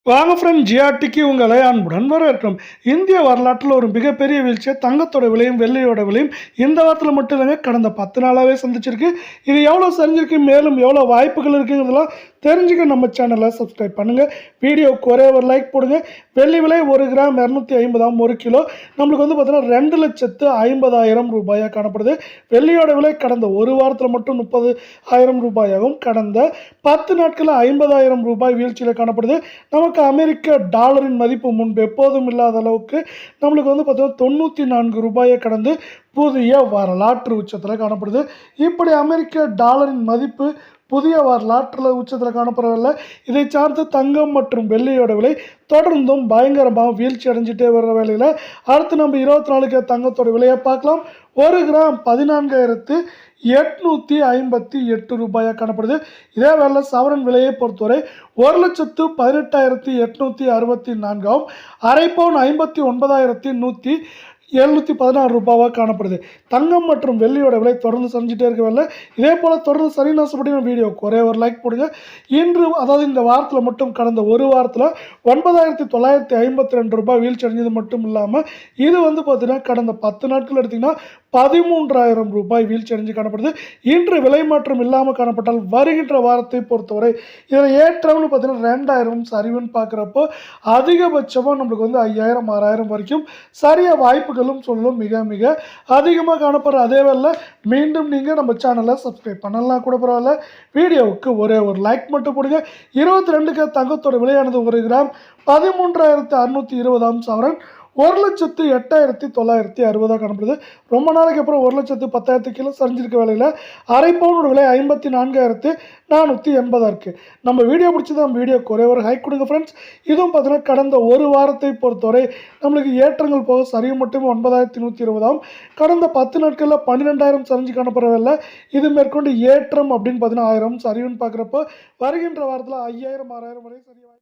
வாங்க ஃப்ரெண்ட், ஜிஆர்டிக்கு உங்களை அன்புடன் வரவேற்கிறோம். இந்திய வரலாற்றில் ஒரு மிகப்பெரிய வீழ்ச்சியை தங்கத்தோட விலையும் வெள்ளியோட விலையும் இந்த வாரத்தில் மட்டும் இல்லைங்க, கடந்த 10 நாளாகவே சந்திச்சிருக்கு. இது எவ்வளோ சரிஞ்சிருக்கு, மேலும் எவ்வளோ வாய்ப்புகள் இருக்குங்கிறதெல்லாம் தெரிஞ்சுக்க நம்ம சேனலை சப்ஸ்கிரைப் பண்ணுங்கள். வீடியோவுக்கு ஒரே ஒரு லைக் போடுங்க. வெள்ளி விலை 1 கிராம் 250 1 கிலோ நம்மளுக்கு வந்து பார்த்தீங்கன்னா 2,50,000 ரூபாயாக காணப்படுது. வெள்ளியோட விலை கடந்த ஒரு வாரத்தில் மட்டும் 30,000 ரூபாயாகவும் கடந்த 10 நாட்களில் 50,000 ரூபாய் வீழ்ச்சியில் காணப்படுது. நமக்கு அமெரிக்க டாலரின் மதிப்பு முன்பு எப்போதும் இல்லாத அளவுக்கு நம்மளுக்கு வந்து பார்த்தீங்கன்னா 94 ரூபாயை கடந்து புதிய வரலாற்று உச்சத்தில் காணப்படுது. இப்படி அமெரிக்க டாலரின் மதிப்பு புதிய வரலாற்றில் உச்சத்தில் காணப்படவில்லை. இதை சார்ந்து தங்கம் மற்றும் வெள்ளியோட விலை தொடர்ந்தும் பயங்கரமாக வீழ்ச்சி அடைஞ்சிட்டே வர்ற வேலையில் அடுத்து நம்ம 24 தங்கத்தோட விலையை பார்க்கலாம். 1 கிராம் 14,858 ரூபாயாக காணப்படுது. இதே வேலை சவரன் விலையை பொறுத்தவரை 1,18,864 அரை பவுன் 59,716 ரூபாவாக காணப்படுது. தங்கம் மற்றும் வெள்ளியோட விலை தொடர்ந்து சரிஞ்சிட்டே இருக்கவில்லை. இதே போல் தொடர்ந்து சரின்னு ஆசைப்பட்டீங்க வீடியோக்கு ஒரே ஒரு லைக் போடுங்க. இன்று அதாவது இந்த வாரத்தில் மட்டும் கடந்த ஒரு வாரத்தில் 9,952 ரூபாய் வீழ்ச்சி அடைஞ்சது மட்டும் இல்லாமல் இது வந்து பார்த்தீங்கன்னா கடந்த 10 நாட்கள் எடுத்திங்கன்னா 13,000 ரூபாய் வீழ்ச்சி அடைஞ்சு காணப்படுது. இன்று விலை மாற்றம் இல்லாமல் காணப்பட்டால் வருகின்ற வாரத்தை பொறுத்தவரை இதில் ஏற்றம்னு பார்த்தீங்கன்னா 2,000 சரிவுன்னு பார்க்குறப்போ அதிகபட்சமாக நம்மளுக்கு வந்து 5,000 6,000 வரைக்கும் சரிய வாய்ப்புகளும் சொல்லும் மிக மிக அதிகமாக காணப்படுற. அதே வேளை மீண்டும் நீங்கள் நம்ம சேனலை சப்ஸ்கிரைப் பண்ணலாம் கூட பரவாயில்ல, வீடியோவுக்கு ஒரே ஒரு லைக் மட்டும் போடுங்க. 22 தங்கத்தோட விலையானது 1 கிராம் 13,620 சவரன் 1,08,960 காணப்படுது. ரொம்ப நாளைக்கு அப்புறம் 1,10,000 கிலோ சரிஞ்சிருக்க வேலையில் அரை பவுனோட விலை 54,480 இருக்குது. நம்ம வீடியோ பிடிச்சது நம்ம வீடியோக்கு ஒரே ஒரு ஹைக் கொடுங்க ஃப்ரெண்ட்ஸ். இதுவும் பார்த்தீங்கன்னா கடந்த ஒரு வாரத்தை பொறுத்தவரை நம்மளுக்கு ஏற்றங்கள் போக சரிவு மட்டுமே 9,120 கடந்த 10 நாட்களில் 12,000 சரிஞ்சு காணப்படுற வேலை. இது மேற்கொண்டு ஏற்றம் அப்படின்னு பார்த்தீங்கன்னா 1,000 சரிவுன்னு பார்க்குறப்போ வருகின்ற வாரத்தில் 5,000 6,000 வரை சரி.